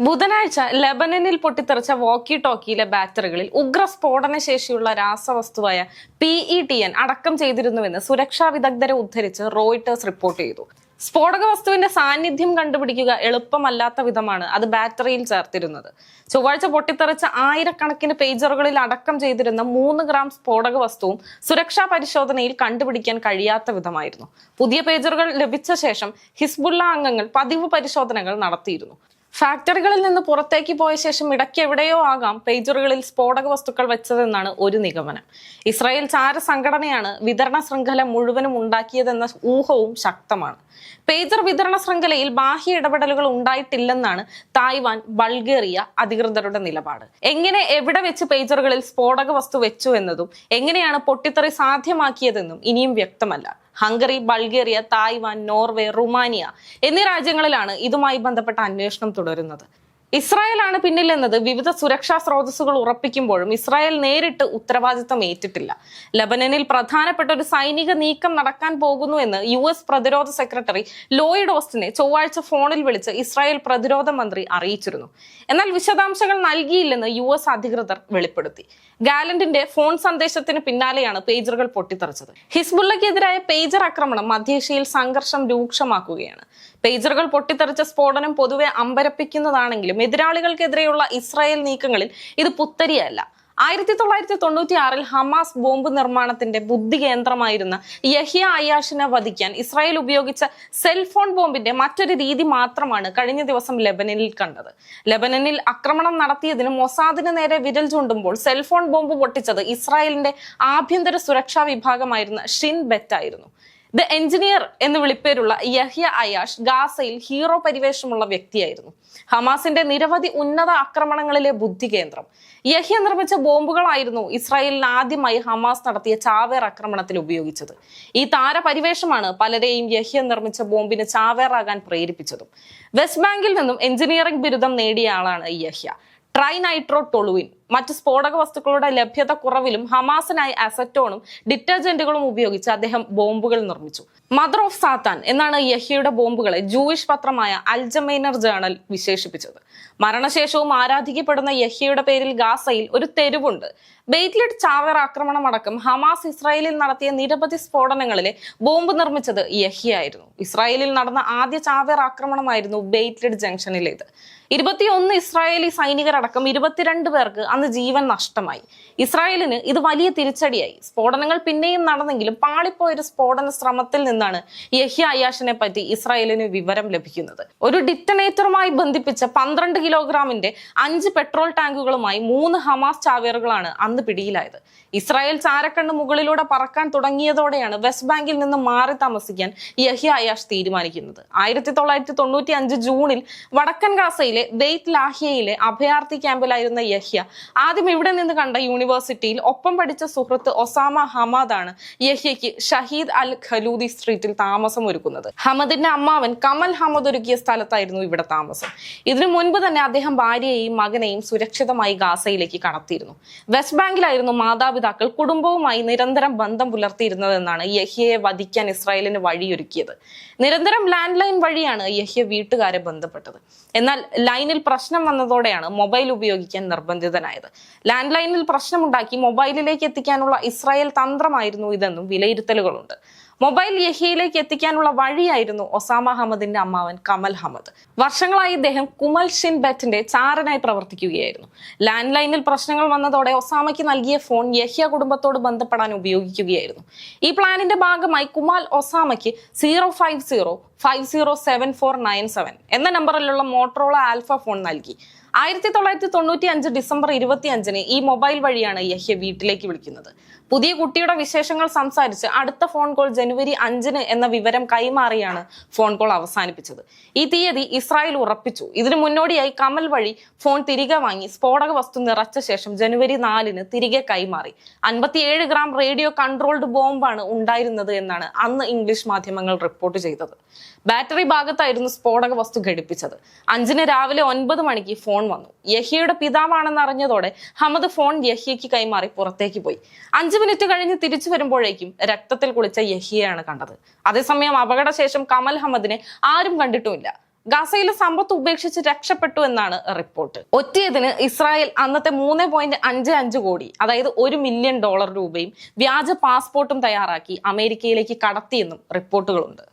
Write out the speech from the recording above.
ബുധനാഴ്ച ലെബനനിൽ പൊട്ടിത്തെറിച്ച വോക്കി ടോക്കിയിലെ ബാറ്ററികളിൽ ഉഗ്ര സ്ഫോടന ശേഷിയുള്ള രാസവസ്തുവായ PETN അടക്കം ചെയ്തിരുന്നുവെന്ന് സുരക്ഷാ വിദഗ്ധരെ ഉദ്ധരിച്ച് റോയിട്ടേഴ്സ് റിപ്പോർട്ട് ചെയ്തു. സ്ഫോടക വസ്തുവിന്റെ സാന്നിധ്യം കണ്ടുപിടിക്കുക എളുപ്പമല്ലാത്ത വിധമാണ് അത് ബാറ്ററിയിൽ ചേർത്തിരുന്നത്. ചൊവ്വാഴ്ച പൊട്ടിത്തെറിച്ച ആയിരക്കണക്കിന് പേജറുകളിൽ അടക്കം ചെയ്തിരുന്ന 3 ഗ്രാം സ്ഫോടക വസ്തുവും സുരക്ഷാ പരിശോധനയിൽ കണ്ടുപിടിക്കാൻ കഴിയാത്ത വിധമായിരുന്നു. പുതിയ പേജറുകൾ ലഭിച്ച ശേഷം ഹിസ്ബുള്ള അംഗങ്ങൾ പതിവ് പരിശോധനകൾ നടത്തിയിരുന്നു. ഫാക്ടറികളിൽ നിന്ന് പുറത്തേക്ക് പോയ ശേഷം ഇടയ്ക്ക് എവിടെയോ ആകാം പേജറുകളിൽ സ്ഫോടക വസ്തുക്കൾ വെച്ചതെന്നാണ് ഒരു നിഗമനം. ഇസ്രായേൽ ചാര സംഘടനയാണ് വിതരണ ശൃംഖല മുഴുവനും ഉണ്ടാക്കിയതെന്ന ഊഹവും ശക്തമാണ്. പേജർ വിതരണ ശൃംഖലയിൽ ബാഹ്യ ഇടപെടലുകൾ ഉണ്ടായിട്ടില്ലെന്നാണ് തായ്വാൻ, ബൾഗേറിയ അധികൃതരുടെ നിലപാട്. എങ്ങനെ എവിടെ വെച്ച് പേജറുകളിൽ സ്ഫോടക വസ്തു വെച്ചു എന്നതും എങ്ങനെയാണ് പൊട്ടിത്തെറി സാധ്യമാക്കിയതെന്നും ഇനിയും വ്യക്തമല്ല. Hungary, Bulgaria, Taiwan, Norway, Romania എന്നീ രാജ്യങ്ങളിലാണ് ഇതുമായി ബന്ധപ്പെട്ട അന്വേഷണം തുടരുന്നത്. ഇസ്രായേലാണ് പിന്നിലെന്നത് വിവിധ സുരക്ഷാ സ്രോതസ്സുകൾ ഉറപ്പിക്കുമ്പോഴും ഇസ്രായേൽ നേരിട്ട് ഉത്തരവാദിത്തം ഏറ്റിട്ടില്ല. ലബനനിൽ പ്രധാനപ്പെട്ട ഒരു സൈനിക നീക്കം നടക്കാൻ പോകുന്നു എന്ന് US പ്രതിരോധ സെക്രട്ടറി ലോയിഡ് ഓസ്റ്റിനെ ചൊവ്വാഴ്ച ഫോണിൽ വിളിച്ച് ഇസ്രായേൽ പ്രതിരോധ മന്ത്രി അറിയിച്ചിരുന്നു. എന്നാൽ വിശദാംശങ്ങൾ നൽകിയില്ലെന്ന് US അധികൃതർ വെളിപ്പെടുത്തി. ഗാലന്റിന്റെ ഫോൺ സന്ദേശത്തിന് പിന്നാലെയാണ് പേജറുകൾ പൊട്ടിത്തെറിച്ചത്. ഹിസ്ബുള്ളക്കെതിരായ പേജർ ആക്രമണം മധ്യേഷ്യയിൽ സംഘർഷം രൂക്ഷമാക്കുകയാണ്. പേജറുകൾ പൊട്ടിത്തെറിച്ച സ്ഫോടനം പൊതുവെ അമ്പരപ്പിക്കുന്നതാണെങ്കിലും എതിരാളികൾക്കെതിരെയുള്ള ഇസ്രായേൽ നീക്കങ്ങളിൽ ഇത് പുത്തരിയല്ല. 1996-ൽ ഹമാസ് ബോംബ് നിർമ്മാണത്തിന്റെ ബുദ്ധി കേന്ദ്രമായിരുന്ന യഹ്യ അയാഷിനെ വധിക്കാൻ ഇസ്രായേൽ ഉപയോഗിച്ച സെൽഫോൺ ബോംബിന്റെ മറ്റൊരു രീതി മാത്രമാണ് കഴിഞ്ഞ ദിവസം ലെബനനിൽ കണ്ടത്. ലെബനനിൽ ആക്രമണം നടത്തിയതിന് മൊസാദിന് നേരെ വിരൽ ചൂണ്ടുമ്പോൾ സെൽഫോൺ ബോംബ് പൊട്ടിച്ചത് ഇസ്രായേലിന്റെ ആഭ്യന്തര സുരക്ഷാ വിഭാഗമായിരുന്ന ഷിൻ ബെറ്റ് ആയിരുന്നു. ദ എഞ്ചിനീയർ എന്ന് വിളിപ്പേരുള്ള യഹ്യ അയാഷ് ഗാസയിൽ ഹീറോ പരിവേഷമുള്ള വ്യക്തിയായിരുന്നു. ഹമാസിന്റെ നിരവധി ഉന്നത ആക്രമണങ്ങളിലെ ബുദ്ധി കേന്ദ്രം. യഹ്യ നിർമ്മിച്ച ബോംബുകളായിരുന്നു ഇസ്രായേലിൽ ആദ്യമായി ഹമാസ് നടത്തിയ ചാവേർ ആക്രമണത്തിൽ ഉപയോഗിച്ചത്. ഈ താരപരിവേഷമാണ് പലരെയും യഹ്യ നിർമ്മിച്ച ബോംബിന് ചാവേറാകാൻ പ്രേരിപ്പിച്ചതും. വെസ്റ്റ് ബാങ്കിൽ നിന്നും എഞ്ചിനീയറിംഗ് ബിരുദം നേടിയ ആളാണ് യഹ്യ. ട്രൈനൈട്രോ ടൊളുവിൻ മറ്റ് സ്ഫോടക വസ്തുക്കളുടെ ലഭ്യത കുറവിലും ഹമാസിനായി അസറ്റോണും ഡിറ്റർജന്റുകളും ഉപയോഗിച്ച് അദ്ദേഹം ബോംബുകൾ നിർമ്മിച്ചു. മദർ ഓഫ് സാത്താൻ എന്നാണ് യഹ്യയുടെ ബോംബുകളെ ജൂയിഷ് പത്രമായ അൽജമൈനർ ജേണൽ വിശേഷിപ്പിച്ചത്. മരണശേഷവും ആരാധിക്കപ്പെടുന്ന യഹ്യയുടെ പേരിൽ ഗാസയിൽ ഒരു തെരുവുണ്ട്. ബെയ്റ്റ്ലിഡ് ചാവേർ ആക്രമണം അടക്കം ഹമാസ് ഇസ്രായേലിൽ നടത്തിയ നിരവധി സ്ഫോടനങ്ങളിലെ ബോംബ് നിർമ്മിച്ചത് യഹ്യയായിരുന്നു. ഇസ്രായേലിൽ നടന്ന ആദ്യ ചാവേർ ആക്രമണമായിരുന്നു ബെയ്റ്റ്ലിഡ് ജംഗ്ഷനിലേത്. 21 ഇസ്രായേലി സൈനികരടക്കം 22 പേർക്ക് അന്ന് ജീവൻ നഷ്ടമായി. ഇസ്രായേലിന് ഇത് വലിയ തിരിച്ചടിയായി. സ്ഫോടനങ്ങൾ പിന്നെയും നടന്നെങ്കിലും പാളിപ്പോയൊരു സ്ഫോടന ശ്രമത്തിൽ നിന്നാണ് യഹ്യ അയാഷിനെ പറ്റി ഇസ്രായേലിന് വിവരം ലഭിക്കുന്നത്. ഒരു ഡിറ്റനേറ്ററുമായി ബന്ധിപ്പിച്ച 12 കിലോഗ്രാമിന്റെ 5 പെട്രോൾ ടാങ്കുകളുമായി 3 ഹമാസ് ചാവേറുകളാണ് അന്ന് പിടിയിലായത്. ഇസ്രായേൽ ചാരക്കണ്ണ് മുകളിലൂടെ പറക്കാൻ തുടങ്ങിയതോടെയാണ് വെസ്റ്റ് ബാങ്കിൽ നിന്ന് മാറി താമസിക്കാൻ യഹ്യ അയാഷ് തീരുമാനിക്കുന്നത്. 1995 ജൂണിൽ വടക്കൻ ഗാസയിലെ ബെയ്ത്ത് ലാഹിയയിലെ അഭയാർത്ഥി ക്യാമ്പിലായിരുന്ന യഹ്യ ആദ്യം ഇവിടെ നിന്ന് കണ്ട യൂണിവേഴ്സിറ്റിയിൽ ഒപ്പം പഠിച്ച സുഹൃത്ത് ഒസാമ ഹമാദാണ് യഹ്യയ്ക്ക് ഷഹീദ് അൽ ഖലൂദി സ്ട്രീറ്റിൽ താമസം ഒരുക്കുന്നത്. ഹമദിന്റെ അമ്മാവൻ കമൽ ഹമദ് ഒരുക്കിയ സ്ഥലത്തായിരുന്നു ഇവിടെ താമസം. ഇതിനു മുൻപ് തന്നെ അദ്ദേഹം ഭാര്യയെയും മകനെയും സുരക്ഷിതമായി ഗാസയിലേക്ക് കടത്തിയിരുന്നു. വെസ്റ്റ് ബാങ്കിലായിരുന്നു മാതാപിതാക്കൾ കുടുംബവുമായി നിരന്തരം ബന്ധം പുലർത്തിയിരുന്നതെന്നാണ് യഹ്യയെ വധിക്കാൻ ഇസ്രായേലിന് വഴിയൊരുക്കിയത്. നിരന്തരം ലാൻഡ് ലൈൻ വഴിയാണ് യഹ്യ വീട്ടുകാരെ ബന്ധപ്പെട്ടത്. എന്നാൽ ലൈനിൽ പ്രശ്നം വന്നതോടെയാണ് മൊബൈൽ ഉപയോഗിക്കാൻ നിർബന്ധിതനായത്. ലാൻഡ് ലൈനിൽ പ്രശ്നമുണ്ടാക്കി മൊബൈലിലേക്ക് എത്തിക്കാനുള്ള ഇസ്രായേൽ തന്ത്രമായിരുന്നു ഇതെന്നും വിലയിരുത്തലുകളുണ്ട്. മൊബൈൽ യഹ്യയിലേക്ക് എത്തിക്കാനുള്ള വഴിയായിരുന്നു ഒസാമ ഹമദിന്റെ അമ്മാവൻ കമൽ ഹമദ്. വർഷങ്ങളായി ഇദ്ദേഹം കുമൽ ഷിൻ ബെറ്റിന്റെ ചാരനായി പ്രവർത്തിക്കുകയായിരുന്നു. ലാൻഡ് ലൈനിൽ പ്രശ്നങ്ങൾ വന്നതോടെ ഒസാമയ്ക്ക് നൽകിയ ഫോൺ യഹ്യ കുടുംബത്തോട് ബന്ധപ്പെടാൻ ഉപയോഗിക്കുകയായിരുന്നു. ഈ പ്ലാനിന്റെ ഭാഗമായി കുമാൽ ഒസാമയ്ക്ക് 050507497 എന്ന നമ്പറിലുള്ള മോട്ടറോള ആൽഫ ഫോൺ നൽകി. 1995 ഡിസംബർ 25-ന് ഈ മൊബൈൽ വഴിയാണ് യഹ്യ വീട്ടിലേക്ക് വിളിക്കുന്നത്. പുതിയ കുട്ടിയുടെ വിശേഷങ്ങൾ സംസാരിച്ച് അടുത്ത ഫോൺ കോൾ ജനുവരി 5-ന് എന്ന വിവരം കൈമാറിയാണ് ഫോൺ കോൾ അവസാനിപ്പിച്ചത്. ഈ തീയതി ഇസ്രായേൽ ഉറപ്പിച്ചു. ഇതിനു മുന്നോടിയായി കമൽ വഴി ഫോൺ തിരികെ വാങ്ങി സ്ഫോടക വസ്തു നിറച്ച ശേഷം ജനുവരി 4-ന് തിരികെ കൈമാറി. 57 ഗ്രാം റേഡിയോ കൺട്രോൾഡ് ബോംബാണ് ഉണ്ടായിരുന്നത് എന്നാണ് അന്ന് ഇംഗ്ലീഷ് മാധ്യമങ്ങൾ റിപ്പോർട്ട് ചെയ്തത്. ബാറ്ററി ഭാഗത്തായിരുന്നു സ്ഫോടക വസ്തു ഘടിപ്പിച്ചത്. 5-ന് രാവിലെ 9 മണിക്ക് ഫോൺ വന്നു. യഹ്യയുടെ പിതാവാണെന്ന് അറിഞ്ഞതോടെ ഹമദ് ഫോൺ യഹ്യയ്ക്ക് കൈമാറി പുറത്തേക്ക് പോയി. 5 മിനിറ്റ് കഴിഞ്ഞ് തിരിച്ചു വരുമ്പോഴേക്കും രക്തത്തിൽ കുളിച്ച യഹ്യയാണ് കണ്ടത്. അതേസമയം അപകടശേഷം കമൽ ഹമദിനെ ആരും കണ്ടിട്ടുമില്ല. ഗാസയിൽ സമ്പത്ത് ഉപേക്ഷിച്ച് രക്ഷപ്പെട്ടു എന്നാണ് റിപ്പോർട്ട്. ഒറ്റയതിന് ഇസ്രായേൽ അന്നത്തെ 3.55 കോടി, അതായത് $1 മില്യൺ രൂപയും വ്യാജ പാസ്പോർട്ടും തയ്യാറാക്കി അമേരിക്കയിലേക്ക് കടത്തിയെന്നും റിപ്പോർട്ടുകളുണ്ട്.